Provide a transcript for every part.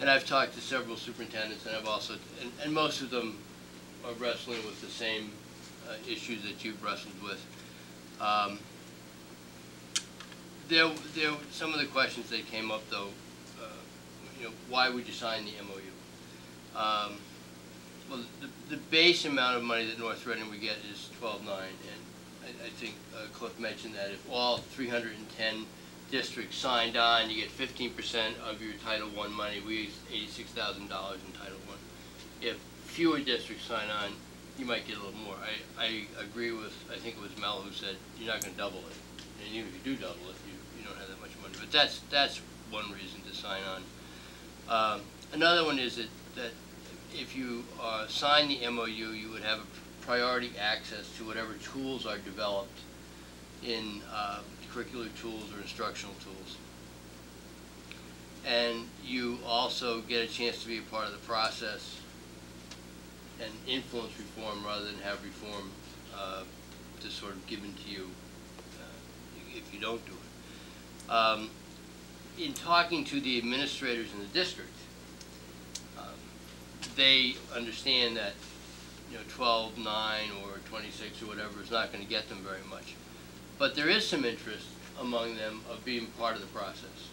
And I've talked to several superintendents, and I've also, and most of them are wrestling with the same issues that you've wrestled with. There, some of the questions that came up, though, why would you sign the MOU? Well, the base amount of money that North Reading would get is $12.9, and I think Cliff mentioned that if all 310 districts signed on, you get 15% of your Title I money. We use $86,000 in Title I. If fewer districts sign on, you might get a little more. I agree with, I think it was Mel who said, you're not going to double it. And even if you do double it, you don't have that much money. But that's one reason to sign on. Another one is that if you sign the MOU, you would have a priority access to whatever tools are developed in curricular tools or instructional tools. And you also get a chance to be a part of the process and influence reform rather than have reform just sort of given to you if you don't do it. In talking to the administrators in the district, they understand that 12.9 or 26 or whatever is not going to get them very much. But there is some interest among them of being part of the process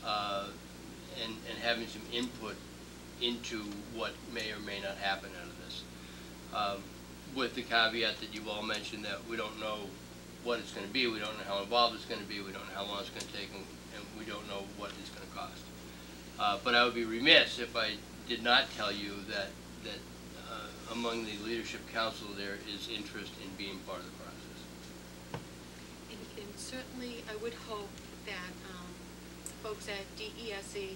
and having some input into what may or may not happen out of this. With the caveat that you've all mentioned that we don't know what it's going to be, we don't know how involved it's going to be, we don't know how long it's going to take, and we don't know what it's going to cost. But I would be remiss if I did not tell you that among the leadership council there is interest in being part of the process. And certainly I would hope that folks at DESE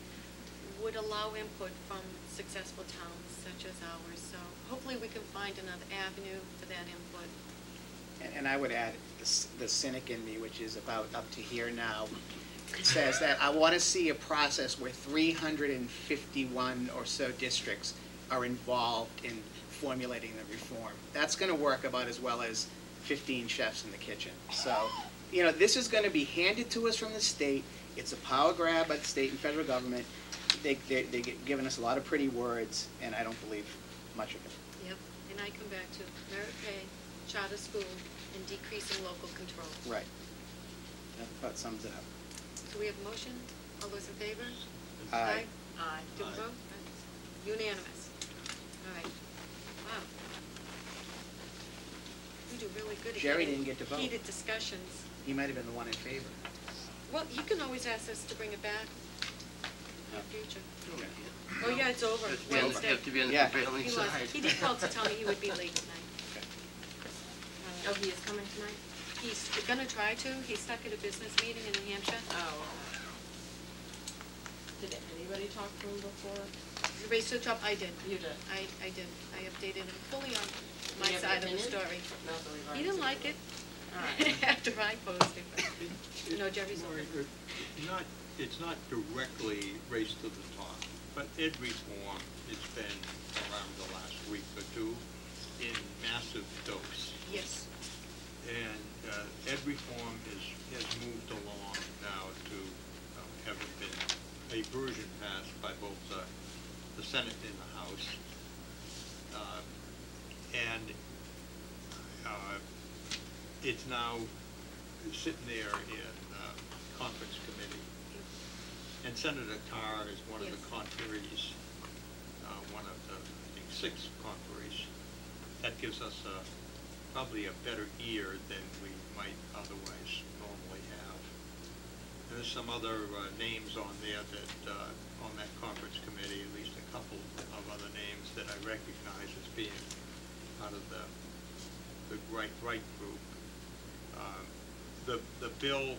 would allow input from successful towns such as ours. So hopefully we can find another avenue for that input. And I would add the cynic in me, which is about up to here now, says that I want to see a process where 351 or so districts are involved in formulating the reform. That's going to work about as well as 15 chefs in the kitchen. So, this is going to be handed to us from the state. It's a power grab by the state and federal government. They're giving us a lot of pretty words, and I don't believe much of it. Yep, and I come back to merit pay, charter school, and decreasing local control. Right. That about sums it up. So we have a motion. All those in favor? Aye. Aye. Do we vote? Unanimous. All right. Wow. We do really good at Jerry didn't get to vote. Heated discussions. He might have been the one in favor. Well, you can always ask us to bring it back in the future. Yeah. Oh, yeah, it's over. You Wednesday. have to be on the Yeah. prevailing He was. side. He did call to tell me he would be late tonight. Okay. Oh, he is coming tonight? He's gonna try to. He's stuck at a business meeting in New Hampshire. Oh. Did anybody talk to him before? Race to the top, I did. You did? I did. I updated him fully on Did my he have side an of the opinion? story. No, so we've already He didn't seen like it All right. after I posted it. No, Jerry's over. It's not directly Race to the Top, but Ed Reform has been around the last week or two in massive dose. Yes. And Ed Reform has moved along now to having been a version passed by both the Senate and the House. And it's now sitting there in conference committee. And Senator Carr is one of the conferees, one of the, I think, 6 conferees. That gives us probably a better ear than we might otherwise normally have. And there's some other names on there that, on that conference committee, at least a couple of other names that I recognize as being part of the right group. The bill,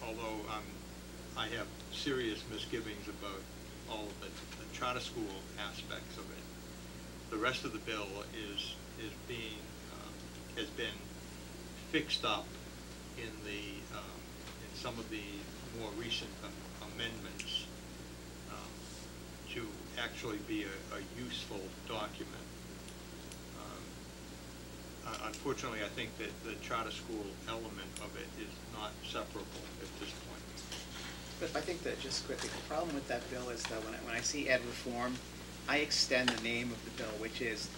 although I have serious misgivings about all of the charter school aspects of it, the rest of the bill is being has been fixed up in the in some of the more recent amendments to actually be a useful document. Unfortunately, I think that the charter school element of it is not separable at this point. But I think that, just quickly, the problem with that bill is that when I see ed reform, I extend the name of the bill, which is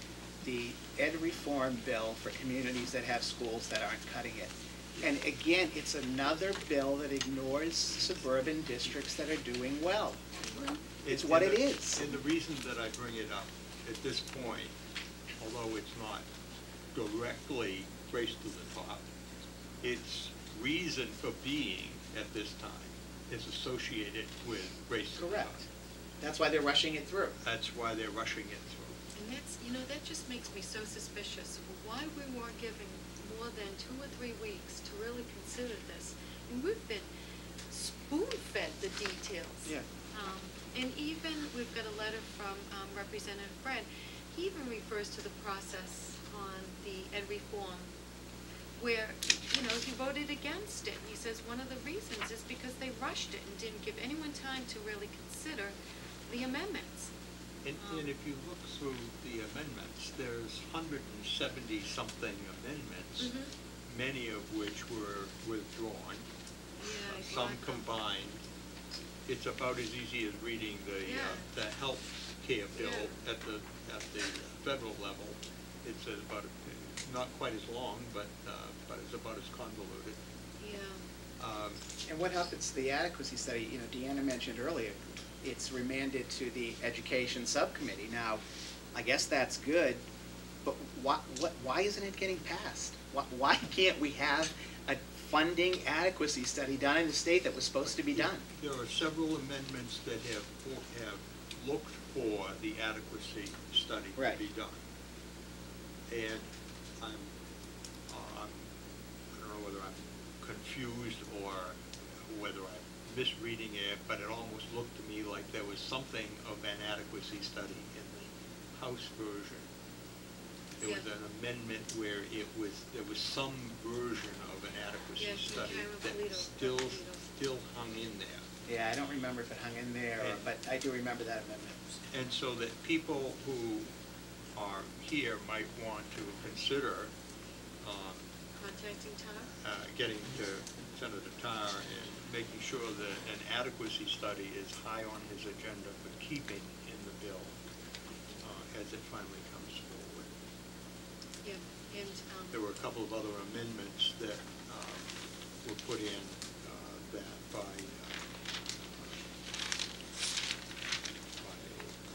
the ed reform bill for communities that have schools that aren't cutting it. And again, it's another bill that ignores suburban districts that are doing well. It's what it is. And the reason that I bring it up at this point, although it's not directly race to the top, its reason for being at this time is associated with race to the top. Correct. That's why they're rushing it through. That's why they're rushing it through. And that's, that just makes me so suspicious of why we weren't giving more than 2 or 3 weeks to really consider this. And we've been spoon-fed the details. Yeah. And even, we've got a letter from Representative Fred. He even refers to the process on the ed reform where, he voted against it. He says one of the reasons is because they rushed it and didn't give anyone time to really consider the amendments. And if you look through the amendments, there's 170-something amendments, many of which were withdrawn, Yeah, I some thought- combined. It's about as easy as reading the health care bill at the federal level. It's about, not quite as long, but it's about as convoluted. Yeah. And what happens to the adequacy study, Deanna mentioned earlier, it's remanded to the education subcommittee. Now, I guess that's good, but why isn't it getting passed? Why can't we have a funding adequacy study done in the state that was supposed to be done? There are several amendments that have looked for the adequacy study to be done. And I don't know whether I'm confused or whether I'm misreading it, but it almost looked to me like there was something of an adequacy study in the House version. There was an amendment where there was some version of an adequacy study that still hung in there. Yeah, I don't remember if it hung in there, but I do remember that amendment. And so that people who are here might want to consider Contacting Tar? getting to Senator Tar and making sure that an adequacy study is high on his agenda for keeping in the bill as it finally comes forward. Yeah, and, There were a couple of other amendments that were put in by a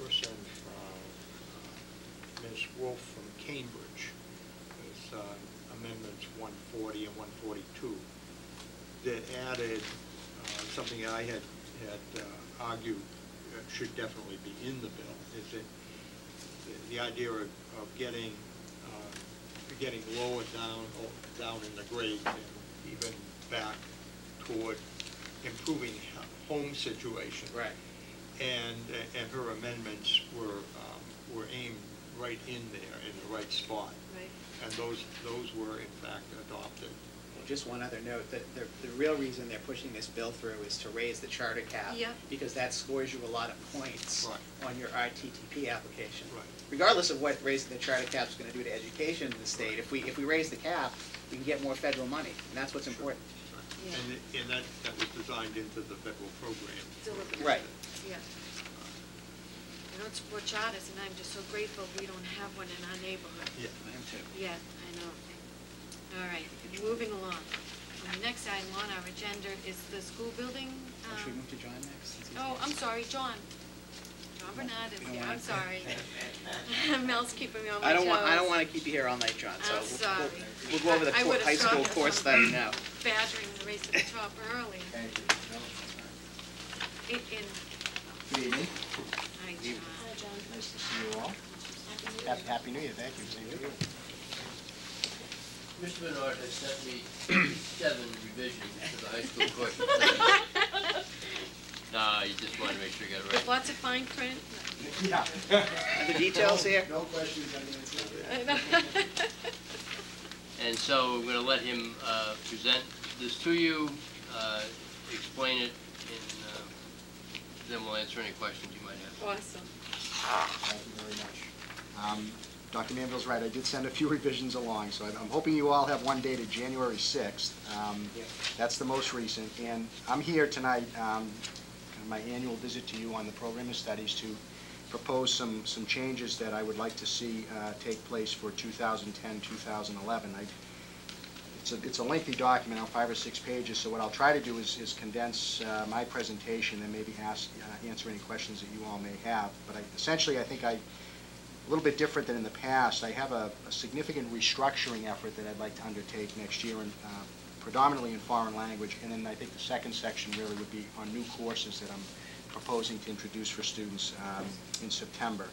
person from Ms. Wolf from Cambridge. There's amendments 140 and 142 that added something I had argued should definitely be in the bill, is that the idea of getting lower down in the grades and even back toward improving home situation. Right. And her amendments were aimed right in there, in the right spot. right. And those were in fact adopted. Just one other note, that the real reason they're pushing this bill through is to raise the charter cap. Yeah. Because that scores you a lot of points Right. on your RTTP application. Right. Regardless of what raising the charter cap is going to do to education in the state, if we raise the cap, we can get more federal money, and that's what's important. Yeah. And that was designed into the federal program. Delivered. Right. Yeah. I don't support charters, and I'm just so grateful we don't have one in our neighborhood. Yeah. I am too. Yeah, I know. All right, moving along. The next item on our agenda is the school building. Should we move to John next? since he's Oh, next? I'm sorry, John. John Bernard is You don't here, want I'm to- sorry. Mel's keeping me on my I toes. don't want to keep you here all night, John, so I'm sorry. we'll go over the I would've high school thought core of study now. Badgering the race to the top early. Thank you. No, In, Good evening. hi, John. Nice to see you all. Happy New Year, thank you. Same to you. Mr. Bernard has sent me 7 revisions to the high school course. Nah, you just wanted to make sure you got it With right. lots of fine print. Yeah. Are the details here? No questions unanswered. And so we're going to let him present this to you, explain it, and then we'll answer any questions you might have. Awesome. Thank you very much. Dr. Manville's right, I did send a few revisions along, so I'm hoping you all have one dated January 6th. That's the most recent, and I'm here tonight, kind of my annual visit to you on the program of studies to propose some changes that I would like to see take place for 2010-2011. It's a lengthy document, on 5 or 6 pages, so what I'll try to do is condense my presentation and maybe answer any questions that you all may have. But essentially, I think a little bit different than in the past, I have a significant restructuring effort that I'd like to undertake next year, and predominantly in foreign language, and then I think the second section really would be on new courses that I'm proposing to introduce for students in September.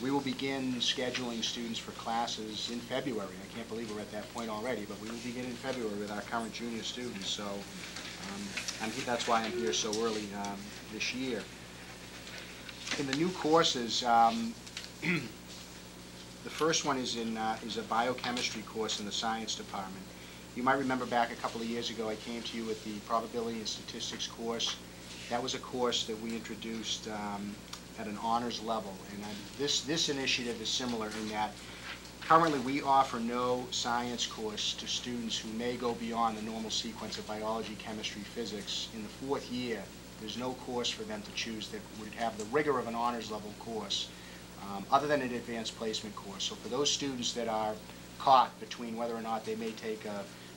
We will begin scheduling students for classes in February. I can't believe we're at that point already, but we will begin in February with our current junior students, so that's why I'm here so early this year. In the new courses, the first one is a biochemistry course in the science department. You might remember back a couple of years ago I came to you with the probability and statistics course. That was a course that we introduced at an honors level, and this initiative is similar in that currently we offer no science course to students who may go beyond the normal sequence of biology, chemistry, physics. In the 4th year, there's no course for them to choose that would have the rigor of an honors level course, other than an advanced placement course. So for those students that are caught between whether or not they may take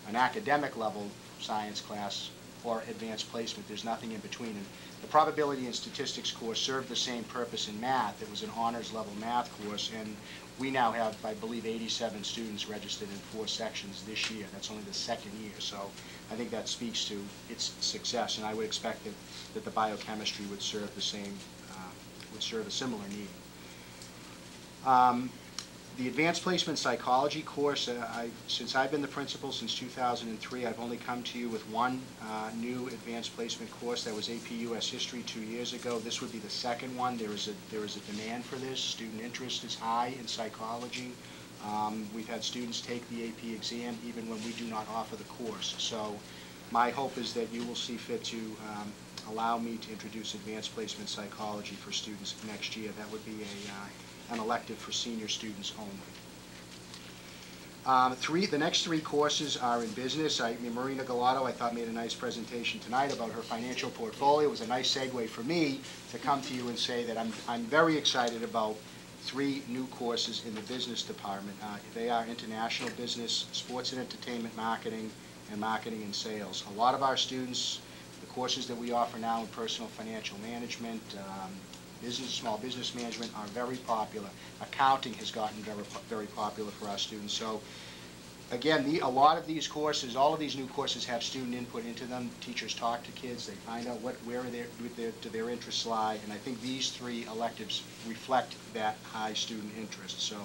an academic level science class or advanced placement, there's nothing in between. And the probability and statistics course served the same purpose in math. It was an honors level math course, and we now have, I believe, 87 students registered in 4 sections this year. That's only the 2nd year, so I think that speaks to its success, and I would expect that the biochemistry would serve the same, would serve a similar need. The advanced placement psychology course, since I've been the principal since 2003, I've only come to you with one new advanced placement course. That was AP US History 2 years ago. This would be the second one. There is a demand for this. Student interest is high in psychology. We've had students take the AP exam even when we do not offer the course. So my hope is that you will see fit to allow me to introduce advanced placement psychology for students next year. That would be an elective for senior students only. The next 3 courses are in business. Marina Galato, I thought, made a nice presentation tonight about her financial portfolio. It was a nice segue for me to come to you and say that I'm very excited about 3 new courses in the business department. They are international business, sports and entertainment marketing, and marketing and sales. A lot of our students, the courses that we offer now in personal financial management, small business management, are very popular. Accounting has gotten very popular for our students. So again, a lot of these courses, all of these new courses have student input into them. Teachers talk to kids, they find out where do their interests lie, and I think these 3 electives reflect that high student interest. So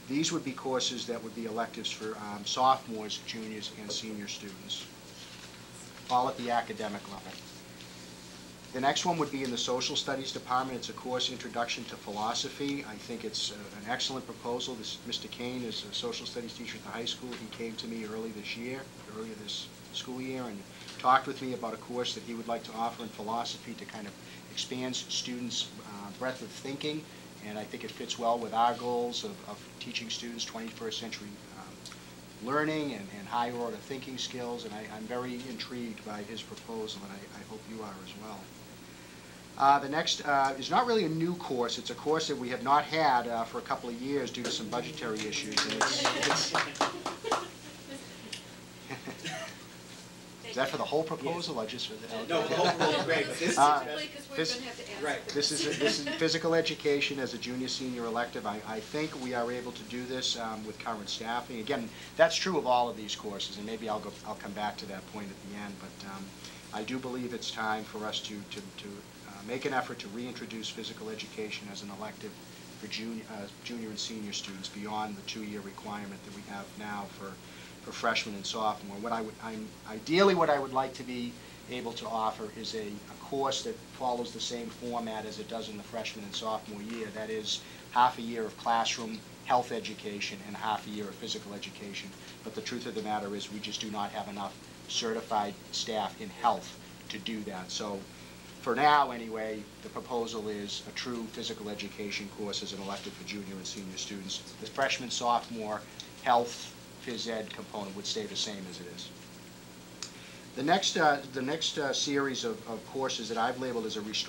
these would be courses that would be electives for sophomores, juniors, and senior students, all at the academic level. The next one would be in the Social Studies Department. It's a course, Introduction to Philosophy. I think it's an excellent proposal. Mr. Kane is a social studies teacher at the high school. He came to me earlier this school year, and talked with me about a course that he would like to offer in philosophy to kind of expand students' breadth of thinking, and I think it fits well with our goals of teaching students 21st century learning and higher order thinking skills, and I'm very intrigued by his proposal, and I hope you are as well. The next is not really a new course. It's a course that we have not had for a couple of years due to some budgetary issues. And is that for the whole proposal or just for the... No, the whole proposal is great, but this is... Specifically, because we're going to have to ask. Right. This is physical education as a junior-senior elective. I think we are able to do this with current staffing. Again, that's true of all of these courses, and maybe I'll come back to that point at the end. But I do believe it's time for us to make an effort to reintroduce physical education as an elective for junior and senior students beyond the 2-year requirement that we have now for freshmen and sophomore. Ideally, what I would like to be able to offer is a course that follows the same format as it does in the freshman and sophomore year. That is, half a year of classroom health education and half a year of physical education. But the truth of the matter is we just do not have enough certified staff in health to do that. So for now anyway, the proposal is a true physical education course as an elective for junior and senior students. The freshman, sophomore, health, phys ed component would stay the same as it is. The next series of courses that I've labeled as a restructuring